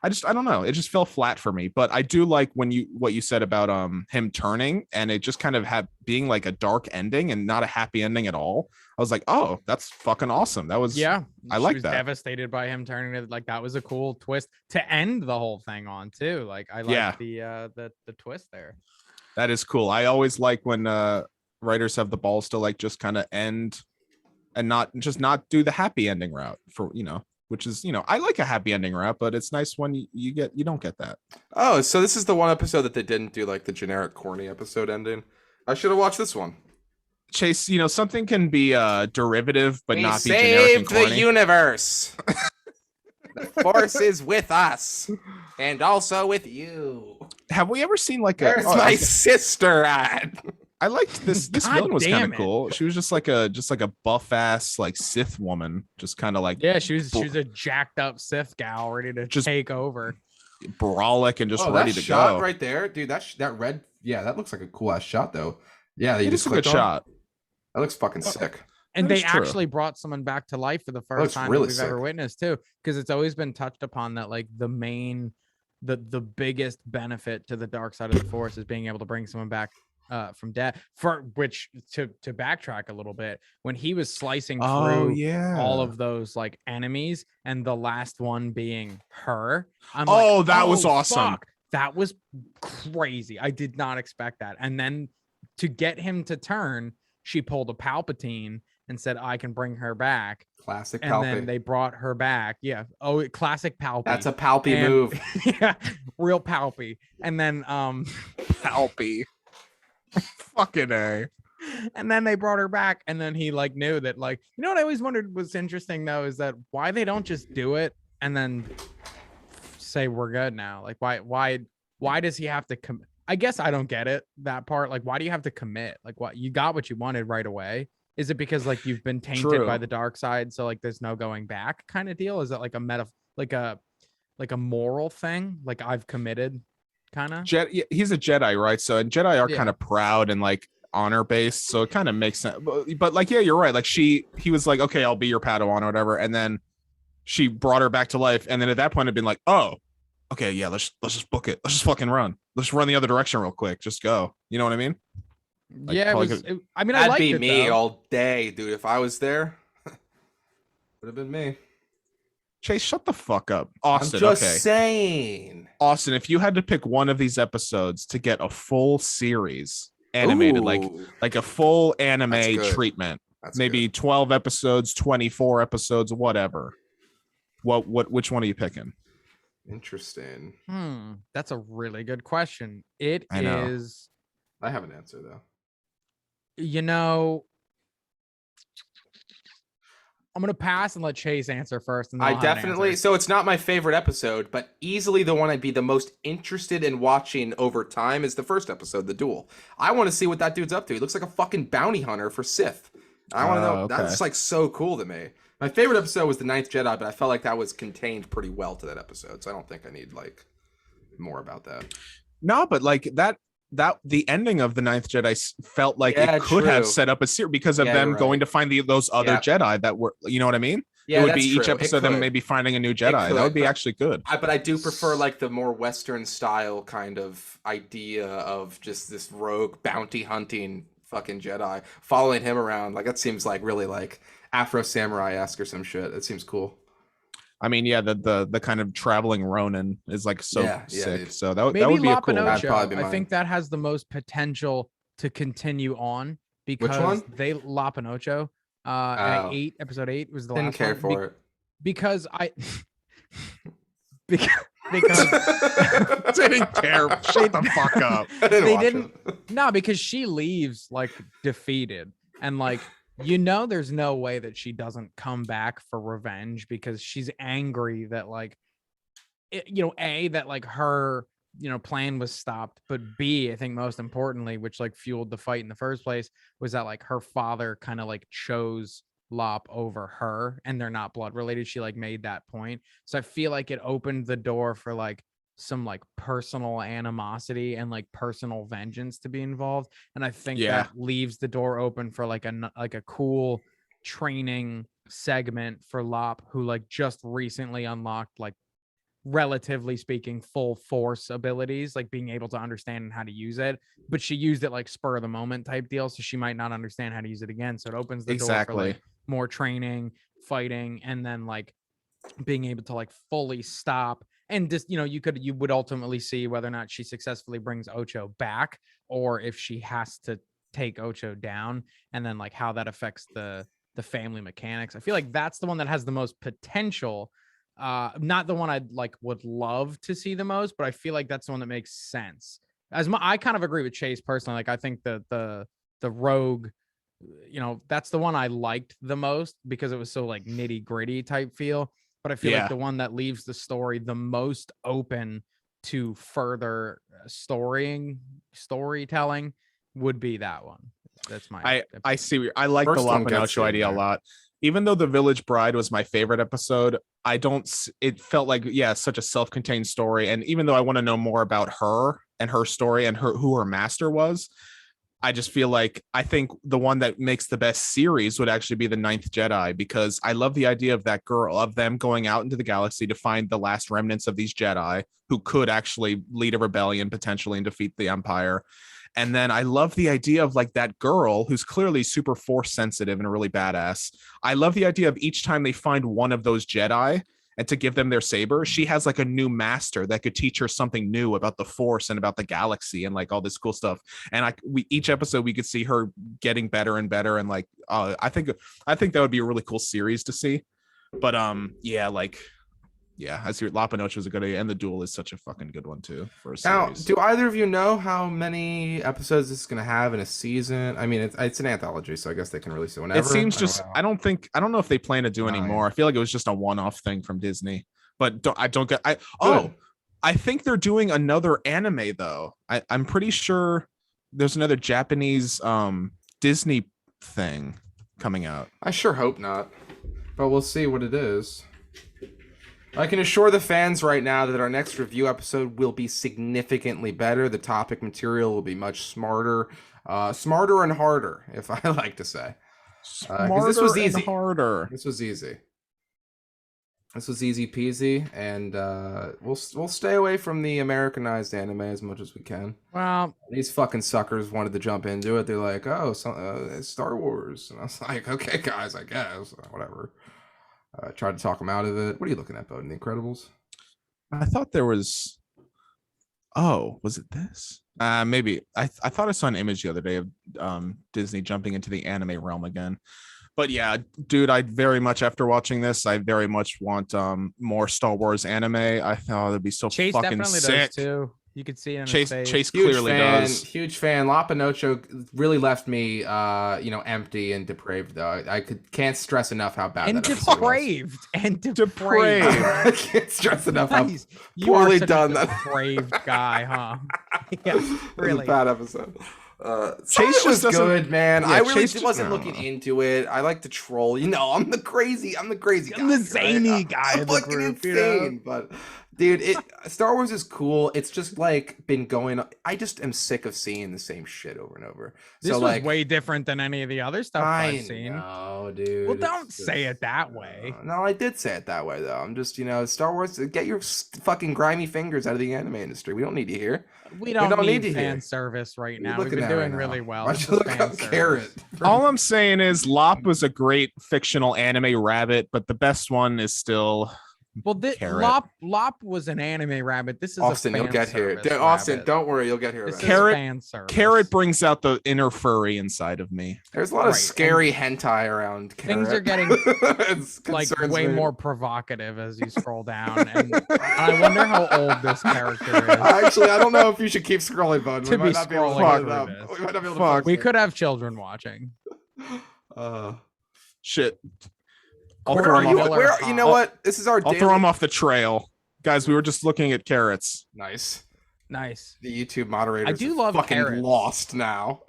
I don't know, it just fell flat for me. But I do like what you said about him turning, and it just kind of had being like a dark ending and not a happy ending at all. I was like, oh, that's fucking awesome. That was, yeah, I like that. Devastated by him turning it. Like that was a cool twist to end the whole thing on too. Like I like the twist there. That is cool. I always like when writers have the balls to like just kind of end and not do the happy ending route for, you know, which is, you know, I like a happy ending route, but it's nice when you don't get that. Oh, so this is the one episode that they didn't do like the generic corny episode ending. I should have watched this one. Chase, you know, something can be derivative but not be generic and corny. We saved the universe. The force is with us and also with you. Have we ever seen like There's my sister at? I liked this villain was kind of cool. She was just like a buff ass like Sith woman, just kind of like, yeah, she was a jacked up Sith gal ready to just take over, brolic and just ready to shot go right there, dude. That red, yeah, that looks like a cool ass shot though. Yeah, it is a good shot. That looks fucking sick. And they actually brought someone back to life for the first time really we've ever witnessed too, because it's always been touched upon that like the biggest benefit to the dark side of the force is being able to bring someone back from death. For which to backtrack a little bit, when he was slicing through all of those like enemies and the last one being her, that was awesome. Fuck. That was crazy. I did not expect that. And then to get him to turn, she pulled a Palpatine and said, I can bring her back. Classic And Palpy. then they brought her back. Yeah. Oh, classic Palpy. That's a Palpy move. Yeah, real Palpy. And then Palpy. Fucking A. and then they brought her back, and then he like knew that, like, you know what I always wondered was interesting though, is that why they don't just do it and then say we're good now. Like why does he have to come? I guess I don't get it, that part. Like, why do you have to commit? Like, what, you got what you wanted right away? Is it because like you've been tainted by the dark side, so like there's no going back kind of deal? Is it like a like a moral thing? Like, I've committed kind of? He's a Jedi, right? So, and Jedi are Yeah. kind of proud and like honor based, so it kind of makes sense. But like, yeah, you're right. Like he was like, okay, I'll be your Padawan or whatever, and then she brought her back to life, and then at that point, it'd been like, oh, okay, yeah, let's just book it. Let's just fucking run. Let's run the other direction real quick. Just go. You know what I mean? Like, Yeah, I mean, I That'd liked be it, me though. all day, dude. If I was there, would have been me. Chase, shut the fuck up, Austin. I'm just Okay, saying. Austin, if you had to pick one of these episodes to get a full series animated, Ooh, like a full anime That's good. treatment, that's maybe good. 12 episodes, 24 episodes, whatever. Which one are you picking? Interesting. That's a really good question. It I know. is, I have an answer though. you know, I'm gonna pass and let Chase answer first, and then I I'll have an definitely. answer. So it's not my favorite episode, but easily the one I'd be the most interested in watching over time is the first episode, the Duel. I want to see what that dude's up to. He looks like a fucking bounty hunter for Sith. I want to know. Okay. That's like so cool to me. My favorite episode was the Ninth Jedi, but I felt like that was contained pretty well to that episode, so I don't think I need like more about that. No, but like that the ending of the Ninth Jedi felt like Yeah, it could have true. set up a series because of Yeah, them you're going right. to find those other Yeah. Jedi that were, you know what I mean? Yeah, It would that's be each true. It episode them could. maybe finding a new Jedi. could, That would be but actually good. But I do prefer like the more Western style kind of idea of just this rogue bounty hunting fucking Jedi following him around. Like that seems like really like Afro Samurai-esque or some shit. It seems cool. I mean, yeah, the kind of traveling Ronin is like so Yeah, sick. dude. So that Maybe would be a La cool. That'd probably be Pinocho. I mine. think that has the most potential to continue on because one? they La Pinocho. Oh. And episode 8 was the Didn't last care one. for it. Because I because Didn't care. Shut the fuck up. I didn't they watch didn't- it. no, because she leaves like defeated, and like, you know, there's no way that she doesn't come back for revenge because she's angry that like you know, A, that like her, you know, plan was stopped, but B, I think most importantly, which like fueled the fight in the first place, was that like her father kind of like chose Lop over her, and they're not blood related. She like made that point. So I feel like it opened the door for like some like personal animosity and like personal vengeance to be involved. And I think Yeah. that leaves the door open for like a cool training segment for Lop, who like just recently unlocked like, relatively speaking, full force abilities, like being able to understand and how to use it, but she used it like spur of the moment type deal, so she might not understand how to use it again. So it opens the door for Exactly. like more training, fighting, and then like being able to like fully stop. And just, you know, you would ultimately see whether or not she successfully brings Ocho back, or if she has to take Ocho down, and then like how that affects the family mechanics. I feel like that's the one that has the most potential. Not the one I'd like would love to see the most, but I feel like that's the one that makes sense. I kind of agree with Chase personally. Like, I think the rogue, you know, that's the one I liked the most because it was so like nitty gritty type feel. But I feel Yeah. like the one that leaves the story the most open to further storytelling would be that one. That's my. I see. I like the First La one gets Pinocho you in idea a there. lot. Even though The Village Bride was my favorite episode, it felt like, yeah, such a self-contained story. And even though I want to know more about her and her story and who her master was, I just feel like I think the one that makes the best series would actually be The Ninth Jedi, because I love the idea of that girl, of them going out into the galaxy to find the last remnants of these Jedi who could actually lead a rebellion potentially and defeat the Empire. And then I love the idea of like that girl who's clearly super force sensitive and really badass. I love the idea of each time they find one of those Jedi and to give them their saber, she has like a new master that could teach her something new about the Force and about the galaxy and like all this cool stuff. And each episode we could see her getting better and better. And like, I think that would be a really cool series to see. But I see La Pinocha is a good idea, and the Duel is such a fucking good one too for a series. Now, do either of you know how many episodes this is going to have in a season? I mean, it's an anthology, so I guess they can release it whenever. It seems I don't know if they plan to do any more. I feel like it was just a one-off thing from Disney. But I think they're doing another anime though. I'm pretty sure there's another Japanese Disney thing coming out. I sure hope not, but we'll see what it is. I can assure the fans right now that our next review episode will be significantly better. The topic material will be much smarter and harder, if I like to say. Smarter this was easy. and harder. This was easy peasy, and we'll stay away from the Americanized anime as much as we can. Well, these fucking suckers wanted to jump into it. They're like, it's Star Wars, and I was like, okay, guys, I guess whatever. Tried to talk them out of it. What are you looking at, Bohden? The Incredibles? I thought there was. Oh, was it this? Maybe. I thought I saw an image the other day of Disney jumping into the anime realm again. But yeah, dude, after watching this, I very much want more Star Wars anime. I thought it'd be so Chase fucking definitely sick. Does too. You could see it in Chase. his face. Chase clearly does. Huge fan. La Pinocha really left me, empty and depraved. Though I can't stress enough how bad and that episode was. depraved. I can't stress enough how you poorly are such done a that depraved guy, huh? Yeah, really a bad episode. Chase was good, man. Yeah, I really Chase wasn't looking into it. I like to troll. I'm the crazy guy. I'm the zany guy I'm of the fucking group, insane, but dude, Star Wars is cool. It's just like been going. I just am sick of seeing the same shit over and over. This was way different than any of the other stuff I've seen. Oh, dude. Well, don't say it that way. No, I did say it that way though. I'm just, Star Wars. Get your fucking grimy fingers out of the anime industry. We don't need you here. We don't need fan service right now. We've been doing really well. Why'd you look up Carrot? All I'm saying is Lop was a great fictional anime rabbit, but the best one is still Lop was an anime rabbit. This is Austin. You'll get here. Austin, don't worry. You'll get here. Carrot brings out the inner furry inside of me. There's a lot of scary hentai around Carrot. Things are getting way more provocative as you scroll down, and I wonder how old this character is. Actually, I don't know if you should keep scrolling, bud. To be scrolling, we could have children watching. Shit. You know what? This is our I'll throw him off the trail. Guys, we were just looking at carrots. Nice. The YouTube moderator. I do love fucking carrots. Lost now.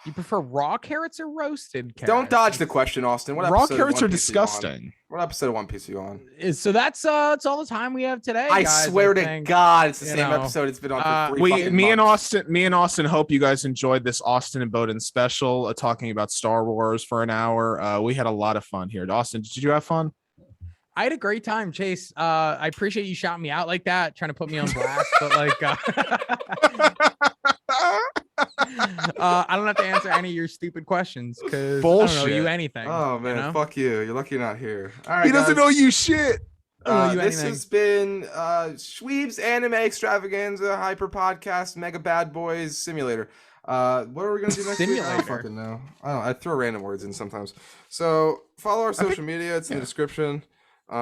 You prefer raw carrots or roasted carrots? Don't dodge the question, Austin. What raw carrots are disgusting. What episode of One Piece are you on? So that's it's all the time we have today. I guys, swear to God, it's the same episode. It's been on for 3 fucking months. Me and Austin hope you guys enjoyed this Austin and Bohden special, talking about Star Wars for an hour. We had a lot of fun here. Austin, did you have fun? I had a great time, Chase. I appreciate you shouting me out like that, trying to put me on blast, but I don't have to answer any of your stupid questions because I don't know you anything. Oh man, fuck you. You're lucky you're not here. All right, he doesn't know you shit. This has been Shweebs Anime Extravaganza Hyper Podcast Mega Bad Boys Simulator. What are we gonna do next week? I don't fucking know. I throw random words in sometimes. So follow our social media. It's in the description. Maybe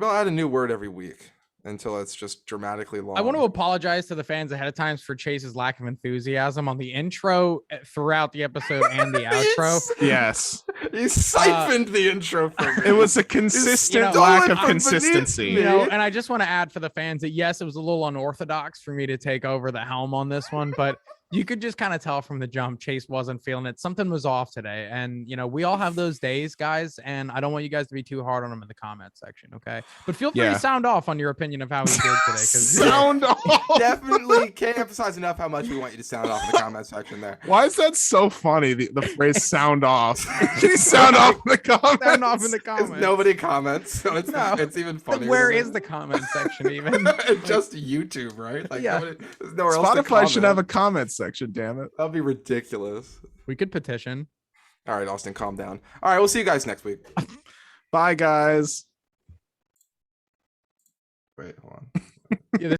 I'll add a new word every week until it's just dramatically long. I want to apologize to the fans ahead of time for Chase's lack of enthusiasm on the intro throughout the episode and the outro. Yes. You siphoned the intro from me. It was a consistent lack of consistency. And I just want to add for the fans that yes, it was a little unorthodox for me to take over the helm on this one, but you could just kind of tell from the jump Chase wasn't feeling it. Something was off today. And, we all have those days, guys. And I don't want you guys to be too hard on him in the comment section. Okay. But feel free to sound off on your opinion of how he did today. Sound off. Definitely can't emphasize enough how much we want you to sound off in the comment section there. Why is that so funny? The phrase sound off. Can you sound off in the comments? Sound off in the comments. Nobody comments. So it's even funnier. Where is the comment section even? Just YouTube, right? There's nowhere else to Spotify should have a comment section, damn it. That'd be ridiculous. We could petition. All right, Austin, calm down. All right, we'll see you guys next week. Bye, guys. Wait, hold on. Yeah,